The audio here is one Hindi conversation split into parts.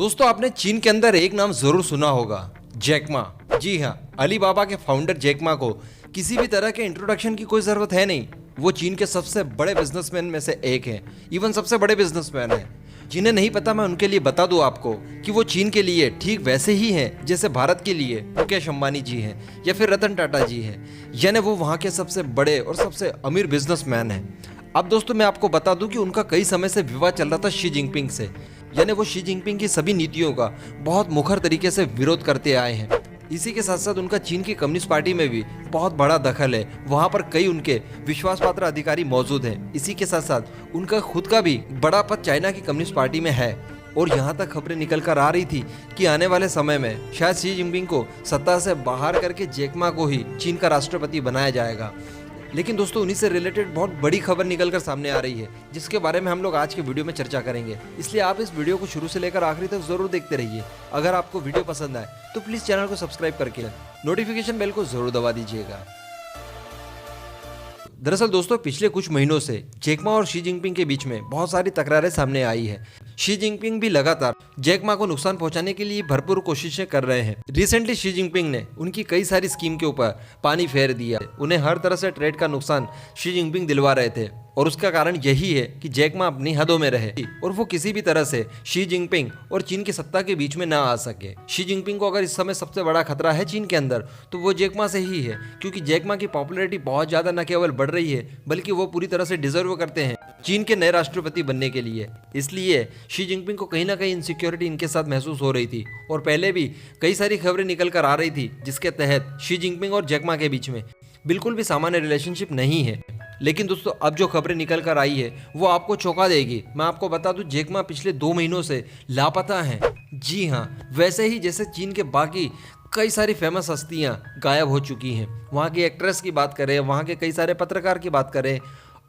दोस्तों आपने चीन के अंदर एक नाम जरूर सुना होगा, जैक मा। जी हाँ, अलीबाबा के फाउंडर जैक मा को किसी भी तरह के इंट्रोडक्शन की कोई जरूरत है नहीं। वो चीन के सबसे बड़े बिजनेसमैन में से एक हैं, इवन सबसे बड़े बिजनेसमैन हैं। जिन्हें नहीं पता मैं उनके लिए बता दूं आपको कि वो चीन के लिए ठीक वैसे ही हैं जैसे भारत के लिए मुकेश अंबानी जी हैं या फिर रतन टाटा जी हैं, यानी वो वहाँ के सबसे बड़े और सबसे अमीर बिजनेसमैन हैं। अब दोस्तों मैं आपको बता दूं कि उनका कई समय से विवाद चल रहा था शी जिनपिंग से, यानी वो शी जिनपिंग की सभी नीतियों का बहुत मुखर तरीके से विरोध करते आए हैं। इसी के साथ साथ उनका चीन की कम्युनिस्ट पार्टी में भी बहुत बड़ा दखल है, वहाँ पर कई उनके विश्वास पात्र अधिकारी मौजूद हैं। इसी के साथ साथ उनका खुद का भी बड़ा पद चाइना की कम्युनिस्ट पार्टी में है। और यहाँ तक खबरें निकल कर आ रही थी कि आने वाले समय में शायद शी जिनपिंग को सत्ता से बाहर करके जैक मा को ही चीन का राष्ट्रपति बनाया जाएगा। लेकिन दोस्तों उन्हीं से रिलेटेड बहुत बड़ी खबर निकल कर सामने आ रही है, जिसके बारे में हम लोग आज के वीडियो में चर्चा करेंगे। इसलिए आप इस वीडियो को शुरू से लेकर आखिरी तक जरूर देखते रहिए। अगर आपको वीडियो पसंद आए तो प्लीज चैनल को सब्सक्राइब करके नोटिफिकेशन बेल को जरूर दबा दीजिएगा। दरअसल दोस्तों पिछले कुछ महीनों से जैक मा और शी जिनपिंग के बीच में बहुत सारी तकरारें सामने आई है। शी जिनपिंग भी लगातार जैक मा को नुकसान पहुंचाने के लिए भरपूर कोशिशें कर रहे हैं। रिसेंटली शी जिनपिंग ने उनकी कई सारी स्कीम के ऊपर पानी फेर दिया। उन्हें हर तरह से ट्रेड का नुकसान शी जिनपिंग दिलवा रहे थे और उसका कारण यही है कि जैक मा अपनी हदों में रहे और वो किसी भी तरह से शी जिनपिंग और चीन की सत्ता के बीच में ना आ सके। शी जिनपिंग को अगर इस समय सबसे बड़ा खतरा है चीन के अंदर तो वो जैक मा से ही है, क्योंकि जैक मा की पॉपुलैरिटी बहुत ज्यादा न केवल बढ़ रही है बल्कि वो पूरी तरह से डिजर्व करते हैं चीन के नए राष्ट्रपति बनने के लिए। इसलिए शी जिनपिंग को कहीं ना कहीं इनसिक्योरिटी इनके साथ महसूस हो रही थी और पहले भी कई सारी खबरें निकल कर आ रही थी जिसके तहत शी जिनपिंग और जैक मा के बीच में बिल्कुल भी सामान्य रिलेशनशिप नहीं है। लेकिन दोस्तों अब जो खबरें निकल कर आई है वो आपको चौंका देगी। मैं आपको बता दूं जैक मा पिछले 2 महीनों से लापता हैं। जी हाँ, वैसे ही जैसे चीन के बाकी कई सारी फेमस हस्तियां गायब हो चुकी हैं। वहाँ की एक्ट्रेस की बात करें, वहाँ के कई सारे पत्रकार की बात करें,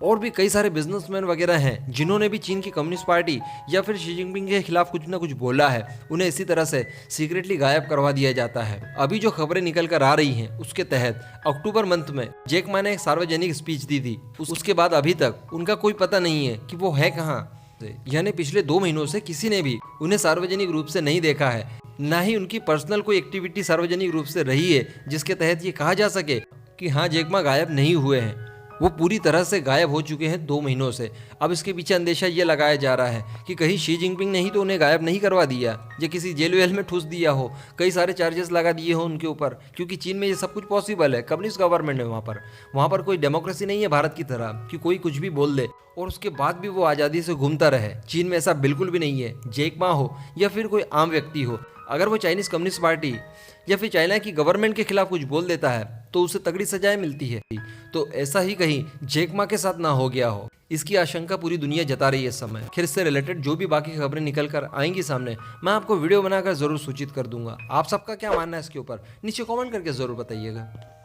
और भी कई सारे बिजनेसमैन वगैरह हैं जिन्होंने भी चीन की कम्युनिस्ट पार्टी या फिर शी जिनपिंग के खिलाफ कुछ ना कुछ बोला है, उन्हें इसी तरह से सीक्रेटली गायब करवा दिया जाता है। अभी जो खबरें निकल कर आ रही हैं उसके तहत अक्टूबर मंथ में जैक मा ने एक सार्वजनिक स्पीच दी थी। उसके बाद अभी तक उनका कोई पता नहीं है कि वो है कहाँ। यानी पिछले 2 महीनों से किसी ने भी उन्हें सार्वजनिक रूप से नहीं देखा है, ना ही उनकी पर्सनल कोई एक्टिविटी सार्वजनिक रूप से रही है जिसके तहत ये कहा जा सके कि हाँ जैक मा गायब नहीं हुए हैं। वो पूरी तरह से गायब हो चुके हैं 2 महीनों से। अब इसके पीछे अंदेशा ये लगाया जा रहा है कि कहीं शी जिनपिंग ने ही तो उन्हें गायब नहीं करवा दिया या किसी जेल वेल में ठूस दिया हो, कई सारे चार्जेस लगा दिए हो उनके ऊपर, क्योंकि चीन में ये सब कुछ पॉसिबल है। कम्युनिस्ट गवर्नमेंट है वहाँ पर कोई डेमोक्रेसी नहीं है भारत की तरह कि कोई कुछ भी बोल दे और उसके बाद भी वो आज़ादी से घूमता रहे। चीन में ऐसा बिल्कुल भी नहीं है। जैक मा हो या फिर कोई आम व्यक्ति हो, अगर वो चाइनीज कम्युनिस्ट पार्टी या फिर चाइना की गवर्नमेंट के खिलाफ कुछ बोल देता है तो उसे तगड़ी सजाएं मिलती है। तो ऐसा ही कहीं जैक मा के साथ ना हो गया हो, इसकी आशंका पूरी दुनिया जता रही है इस समय। फिर इससे रिलेटेड जो भी बाकी खबरें निकल कर आएंगी सामने, मैं आपको वीडियो बनाकर जरूर सूचित कर दूंगा। आप सबका क्या मानना है इसके ऊपर नीचे कमेंट करके जरूर बताइएगा।